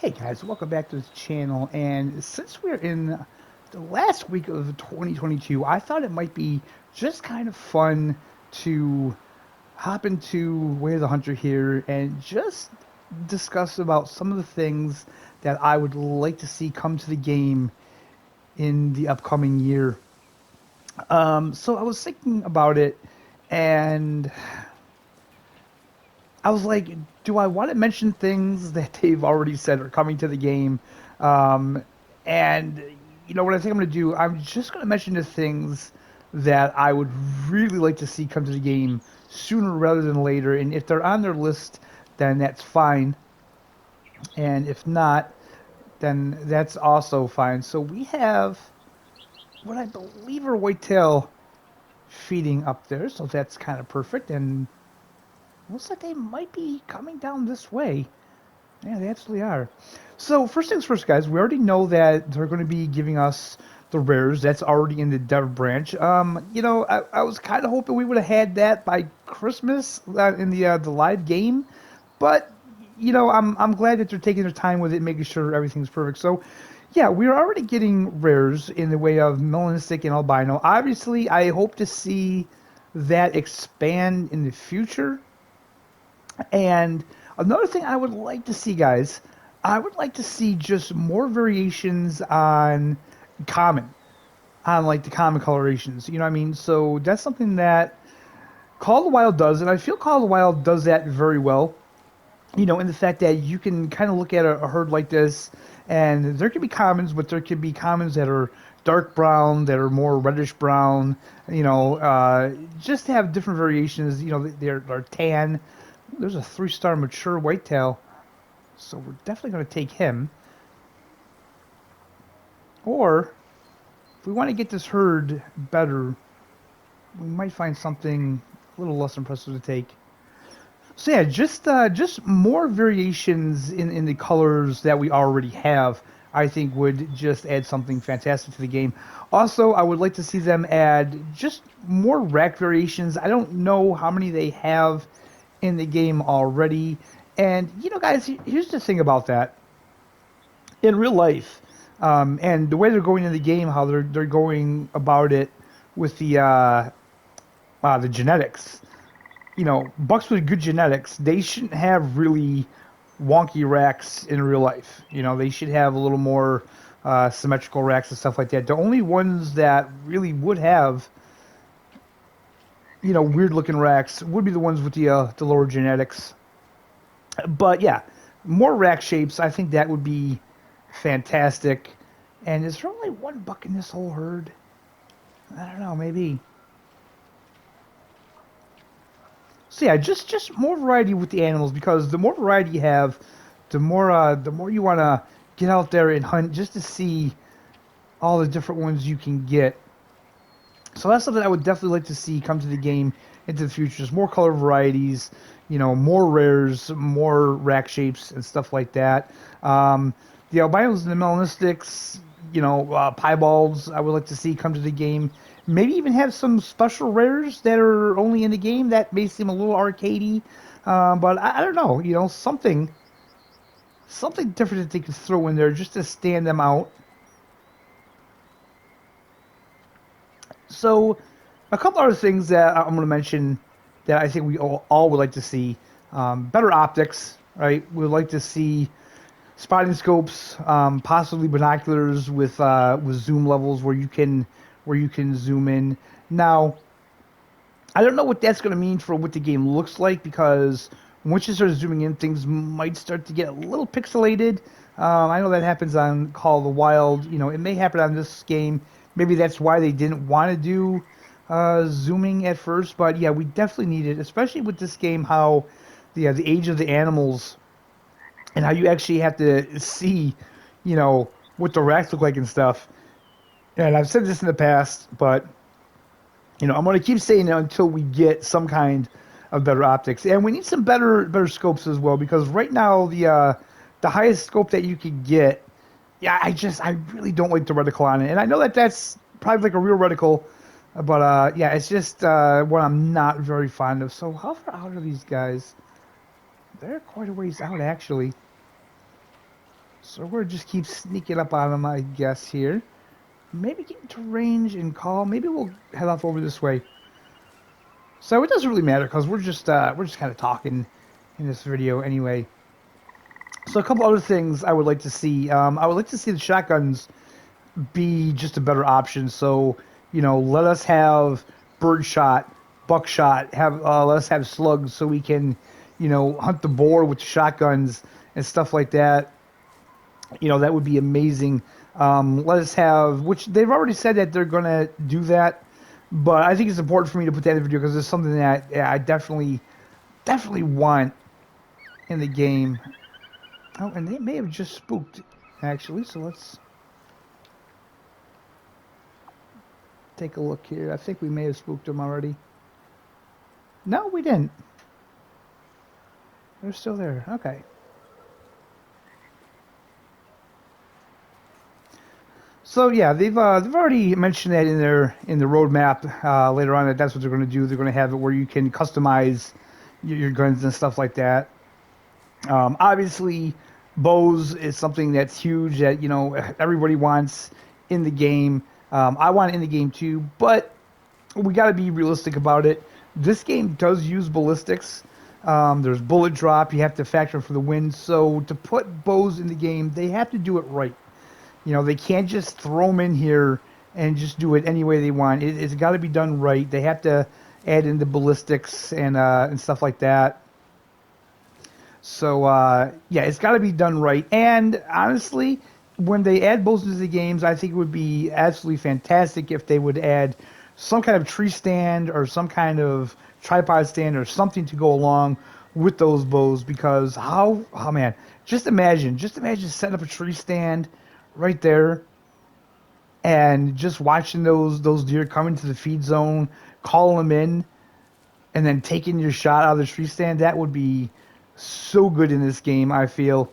Hey guys, welcome back to the channel. And since we're in the last week of 2022, I thought it might be just kind of fun to hop into Way of the Hunter here and just discuss about some of the things that I would like to see come to the game in the upcoming year. So I was thinking about it, and I was like, do I want to mention things that they've already said are coming to the game? Um, and what I think I'm going to do, I'm just going to mention the things that I would really like to see come to the game sooner rather than later. And if they're on their list, then that's fine. And if not, then that's also fine. So we have what I believe are whitetail feeding up there, so that's kind of perfect. And looks like they might be coming down this way. Yeah, they absolutely are. So first things first, guys. We already know that they're going to be giving us the rares. That's already in the dev branch. I was kind of hoping we would have had that by Christmas in the live game, but I'm glad that they're taking their time with it, making sure everything's perfect. So, yeah, we're already getting rares in the way of melanistic and albino. Obviously, I hope to see that expand in the future. And another thing I would like to see, guys, I would like to see just more variations on common, on like the common colorations. You know what I mean? So that's something that Call of the Wild does, and I feel Call of the Wild does that very well. In the fact that you can kind of look at a herd like this, and there could be commons, but there could be commons that are dark brown, that are more reddish brown. Just to have different variations. They're tan. There's a 3-star mature whitetail, so we're definitely going to take him. Or if we want to get this herd better, we might find something a little less impressive to take. So yeah, just more variations in the colors that we already have, I think would just add something fantastic to the game. Also, I would like to see them add just more rack variations. I don't know how many they have in the game already. And guys, here's the thing about that. In real life, and the way they're going in the game, how they're going about it with the genetics. Bucks with good genetics, they shouldn't have really wonky racks in real life. They should have a little more symmetrical racks and stuff like that. The only ones that really would have, weird looking racks would be the ones with the lower genetics. But yeah, more rack shapes. I think that would be fantastic. And is there only one buck in this whole herd? I don't know, maybe. So yeah, just more variety with the animals because the more variety you have, the more you want to get out there and hunt just to see all the different ones you can get. So that's something I would definitely like to see come to the game into the future. Just more color varieties, more rares, more rack shapes and stuff like that. The albinos and the melanistics, piebalds, I would like to see come to the game. Maybe even have some special rares that are only in the game that may seem a little arcadey, but I don't know. Something different that they could throw in there just to stand them out. So, a couple other things that I'm going to mention that I think we all would like to see: better optics. Right, we would like to see spotting scopes, possibly binoculars with zoom levels where you can zoom in. Now, I don't know what that's going to mean for what the game looks like because once you start zooming in, things might start to get a little pixelated. I know that happens on Call of the Wild. It may happen on this game. Maybe that's why they didn't want to do zooming at first. But yeah, we definitely need it, especially with this game. How the age of the animals and how you actually have to see, what the racks look like and stuff. And I've said this in the past, but I'm going to keep saying it until we get some kind of better optics, and we need some better scopes as well. Because right now the highest scope that you could get, yeah, I really don't like the reticle on it, and I know that that's probably like a real reticle, but yeah, it's just what I'm not very fond of. So how far out are these guys? They're quite a ways out actually. So we're just keep sneaking up on them, I guess, here. Maybe get into range and call. Maybe we'll head off over this way. So it doesn't really matter because we're just kind of talking in this video anyway. So a couple other things I would like to see. I would like to see the shotguns be just a better option. So let us have birdshot, buckshot. Let us have slugs so we can hunt the boar with the shotguns and stuff like that. That would be amazing. Let us have, which they've already said that they're gonna do that, but I think it's important for me to put that in the video because it's something that I definitely want in the game. Oh, and they may have just spooked, actually. So let's take a look here. I think we may have spooked them already. No, we didn't. They're still there. Okay. So yeah, they've already mentioned that in the roadmap later on that that's what they're going to do. They're going to have it where you can customize your guns and stuff like that. Obviously, bows is something that's huge that everybody wants in the game. I want it in the game too, but we got to be realistic about it. This game does use ballistics. There's bullet drop. You have to factor for the wind. So to put bows in the game, they have to do it right. They can't just throw them in here and just do it any way they want. It's got to be done right. They have to add in the ballistics and stuff like that. So yeah, it's got to be done right. And honestly, when they add bows into the games, I think it would be absolutely fantastic if they would add some kind of tree stand or some kind of tripod stand or something to go along with those bows. Because oh man, just imagine setting up a tree stand right there and just watching those deer come into the feed zone, calling them in, and then taking your shot out of the tree stand. That would be so good in this game, I feel.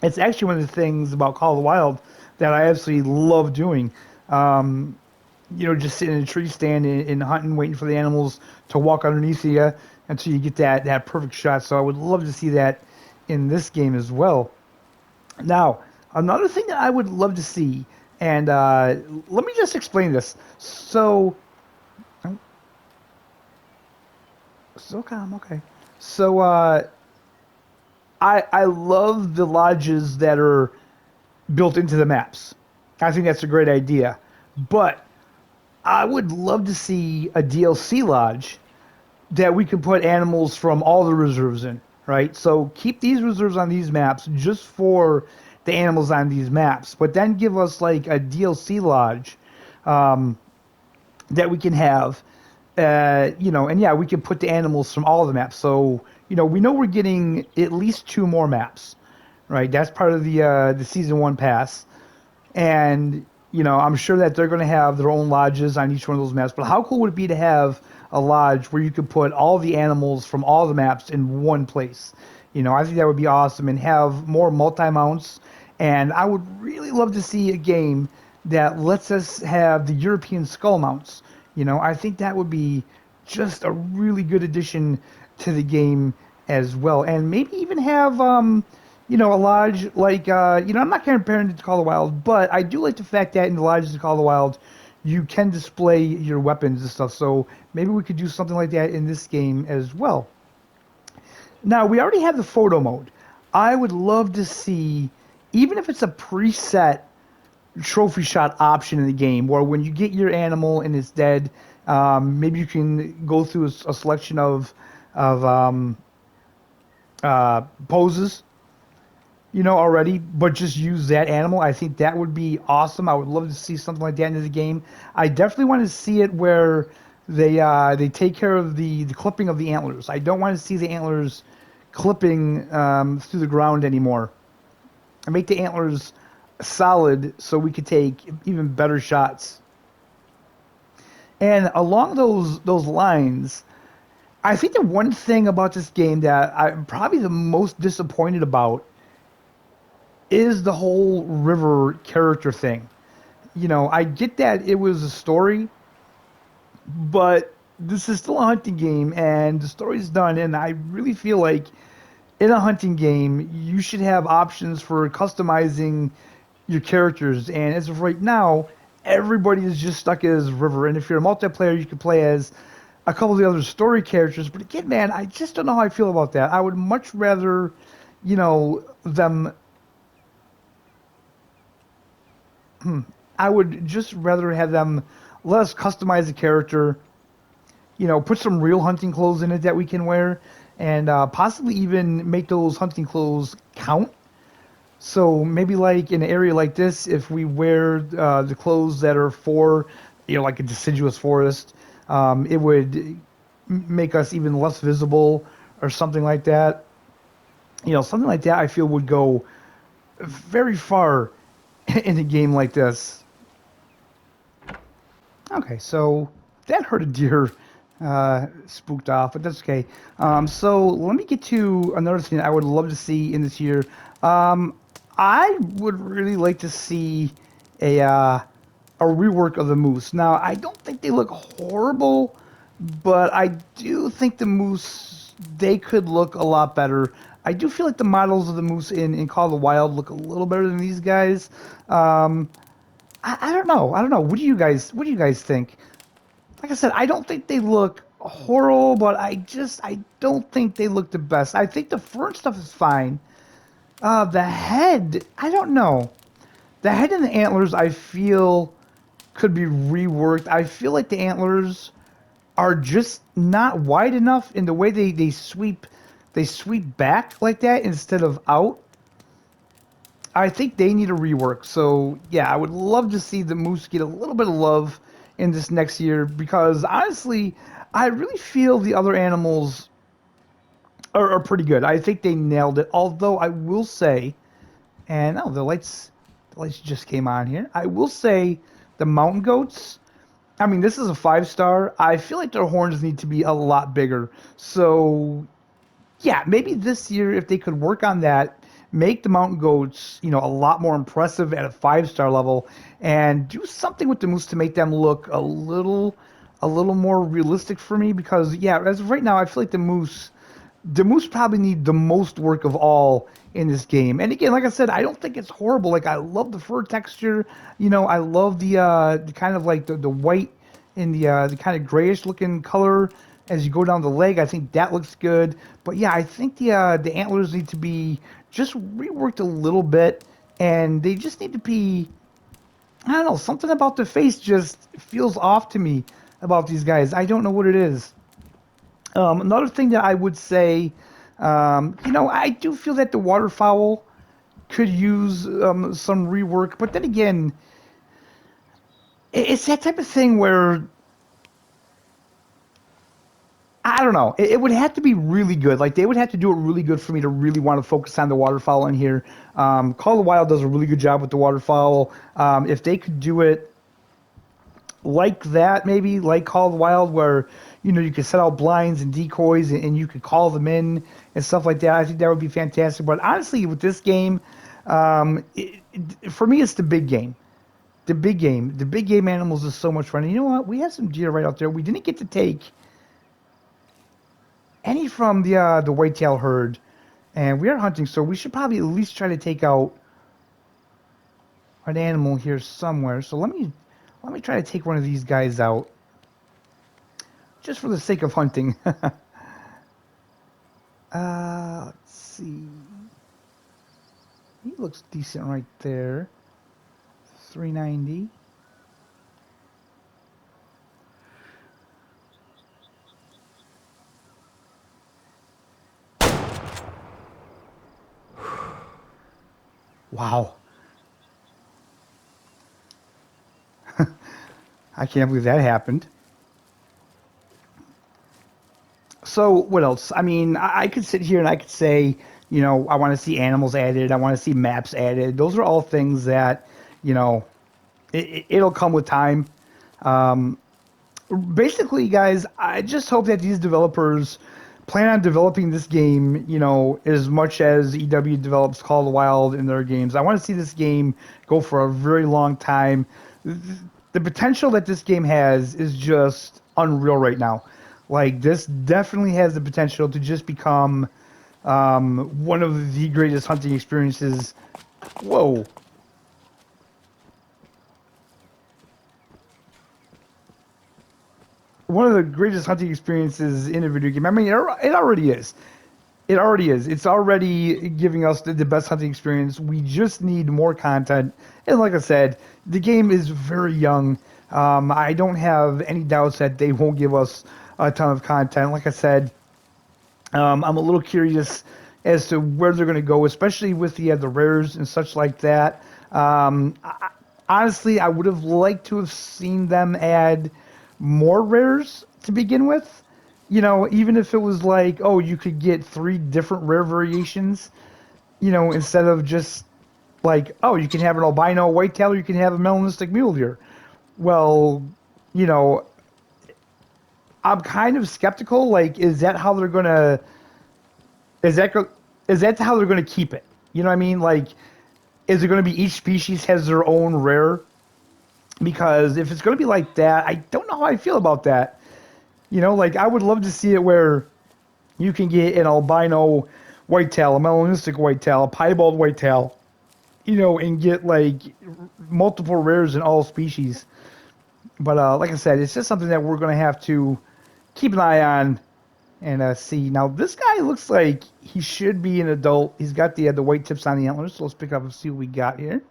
It's actually one of the things about Call of the Wild that I absolutely love doing. Just sitting in a tree stand and hunting, waiting for the animals to walk underneath you until you get that perfect shot. So I would love to see that in this game as well. Now, another thing that I would love to see, and let me just explain this. So, so calm, okay. So, I love the lodges that are built into the maps. I think that's a great idea. But I would love to see a DLC lodge that we could put animals from all the reserves in, right? So keep these reserves on these maps just for the animals on these maps, but then give us like a DLC lodge that we can have, and yeah, we can put the animals from all the maps. So we know we're getting at least 2 more maps, right? That's part of the season 1 pass, and I'm sure that they're going to have their own lodges on each one of those maps. But how cool would it be to have a lodge where you could put all the animals from all the maps in one place? I think that would be awesome and have more multi-mounts. And I would really love to see a game that lets us have the European skull mounts. I think that would be just a really good addition to the game as well. And maybe even have, a lodge like, I'm not comparing it to Call of the Wild, but I do like the fact that in the lodges of Call of the Wild, you can display your weapons and stuff. So maybe we could do something like that in this game as well. Now, we already have the photo mode. I would love to see, even if it's a preset trophy shot option in the game, where when you get your animal and it's dead, maybe you can go through a selection of poses, already, but just use that animal. I think that would be awesome. I would love to see something like that in the game. I definitely want to see it where they take care of the clipping of the antlers. I don't want to see the antlers clipping through the ground anymore. And make the antlers solid so we could take even better shots. And along those lines, I think the one thing about this game that I'm probably the most disappointed about is the whole river character thing. I get that it was a story, but this is still a hunting game, and the story's done, and I really feel like in a hunting game, you should have options for customizing your characters. And as of right now, everybody is just stuck as River. And if you're a multiplayer, you can play as a couple of the other story characters. But again, man, I just don't know how I feel about that. I would much rather, them. I would just rather have them let us customize the character. Put some real hunting clothes in it that we can wear, and possibly even make those hunting clothes count. So maybe like in an area like this, if we wear the clothes that are for, like a deciduous forest, it would make us even less visible or something like that. Something like that I feel would go very far in a game like this. Okay, so that hurt a deer spooked off, but that's okay. So let me get to another thing I would love to see in this year. I would really like to see a rework of the moose. Now, I don't think they look horrible, but I do think the moose, they could look a lot better. I do feel like the models of the moose in Call of the Wild look a little better than these guys. I don't know. I don't know. What do you guys think? Like I said, I don't think they look horrible, but I don't think they look the best. I think the fur stuff is fine. The head, I don't know. The head and the antlers, I feel could be reworked. I feel like the antlers are just not wide enough in the way they sweep back like that instead of out. I think they need a rework. So yeah, I would love to see the moose get a little bit of love in this next year because honestly, I really feel the other animals are pretty good. I think they nailed it. Although I will say, and oh, the lights just came on here. I will say the mountain goats. I mean, this is a 5 star. I feel like their horns need to be a lot bigger. So yeah, maybe this year if they could work on that, make the mountain goats, a lot more impressive at a 5 star level, and do something with the moose to make them look a little more realistic for me. Because yeah, as of right now, I feel like the moose probably need the most work of all in this game. And again, like I said, I don't think it's horrible. Like I love the fur texture. I love the kind of like the white and the kind of grayish looking color as you go down the leg. I think that looks good. But yeah, I think the antlers need to be just reworked a little bit, and they just need to be. I don't know. Something about the face just feels off to me about these guys. I don't know what it is. Another thing that I would say, I do feel that the waterfowl could use some rework, but then again, it's that type of thing where I don't know. It would have to be really good. Like they would have to do it really good for me to really want to focus on the waterfowl in here. Call of the Wild does a really good job with the waterfowl. If they could do it like that, maybe like Call of the Wild, where you could set out blinds and decoys and you could call them in and stuff like that. I think that would be fantastic. But honestly, with this game, for me, it's the big game. The big game animals is so much fun. And you know what? We have some deer right out there. We didn't get to take any from the whitetail herd, and we are hunting, so we should probably at least try to take out an animal here somewhere. So let me try to take one of these guys out, just for the sake of hunting. Let's see. He looks decent right there. 390. Wow. I can't believe that happened. So what else? I mean, I could sit here and I could say, I want to see animals added. I want to see maps added. Those are all things that, you know, it'll come with time. Um, Basically, guys, I just hope that these developers plan on developing this game, as much as EW develops Call of the Wild in their games. I want to see this game go for a very long time. The potential that this game has is just unreal right now. Like, this definitely has the potential to just become, One of the greatest hunting experiences. Whoa. One of the greatest hunting experiences in a video game. I mean, it already is. It already is. It's already giving us the best hunting experience. We just need more content. And like I said, the game is very young. I don't have any doubts that they won't give us a ton of content. Like I said, I'm a little curious as to where they're going to go, especially with the rares and such like that. Honestly, I would have liked to have seen them add more rares to begin with. You know, even if it was like, oh, you could get 3 different rare variations, you know, instead of just like, oh, you can have an albino whitetail or you can have a melanistic mule deer. Well, you know, I'm kind of skeptical. Like, is that how they're gonna? Is that go- is that how they're gonna keep it? You know what I mean? Like, is it gonna be each species has their own rare? Because if it's gonna be like that, I don't know how I feel about that. You know, like I would love to see it where you can get an albino whitetail, a melanistic whitetail, a piebald whitetail, you know, and get like multiple rares in all species. But like I said, it's just something that we're going to have to keep an eye on and see. Now, this guy looks like he should be an adult. He's got the white tips on the antlers, so let's pick up and see what we got here.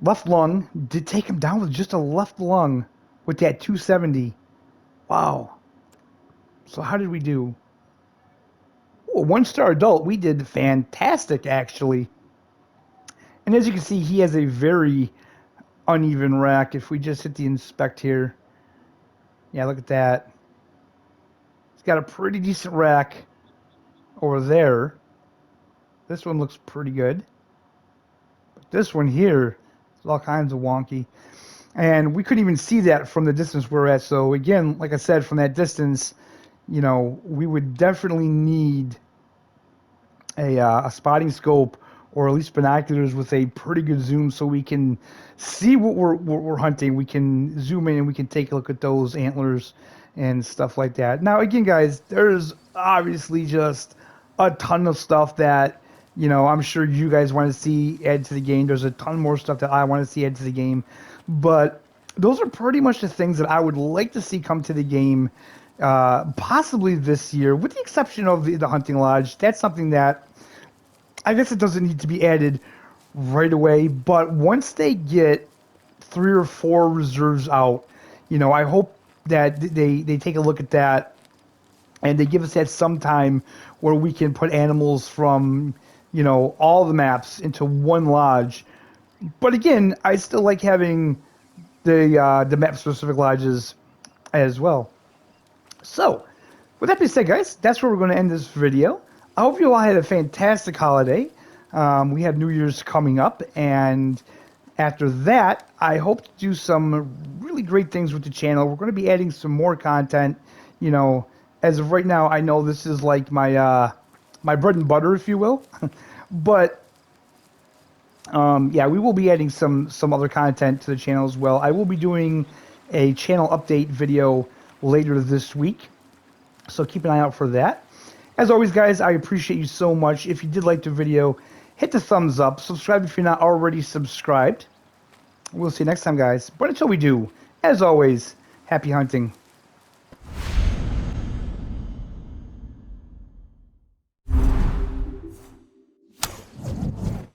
Left lung. Did take him down with just a left lung with that 270. Wow. So how did we do? Ooh, 1-star adult. We did fantastic, actually. And as you can see, he has a very uneven rack. If we just hit the inspect here. Yeah, look at that. He's got a pretty decent rack over there. This one looks pretty good. But this one here is all kinds of wonky. And we couldn't even see that from the distance we're at. So again, like I said, from that distance, you know, we would definitely need a spotting scope or at least binoculars with a pretty good zoom so we can see what we're hunting. We can zoom in and we can take a look at those antlers and stuff like that. Now, again, guys, there's obviously just a ton of stuff that, you know, I'm sure you guys want to see add to the game. There's a ton more stuff that I want to see add to the game. But those are pretty much the things that I would like to see come to the game possibly this year, with the exception of the hunting lodge. That's something that I guess it doesn't need to be added right away, but once they get 3 or 4 reserves out, you know, I hope that they take a look at that and they give us that some time where we can put animals from, you know, all the maps into one lodge. But again, I still like having the map specific lodges as well. So, with that being said, guys, that's where we're going to end this video. I hope you all had a fantastic holiday. We have New Year's coming up, and after that, I hope to do some really great things with the channel. We're going to be adding some more content. You know, as of right now, I know this is like my my bread and butter, if you will. But yeah, we will be adding some other content to the channel as well. I will be doing a channel update video later this week, so keep an eye out for that. As always, guys, I appreciate you so much. If you did like the video, hit the thumbs up. Subscribe if you're not already subscribed. We'll see you next time, guys. But until we do, as always, happy hunting.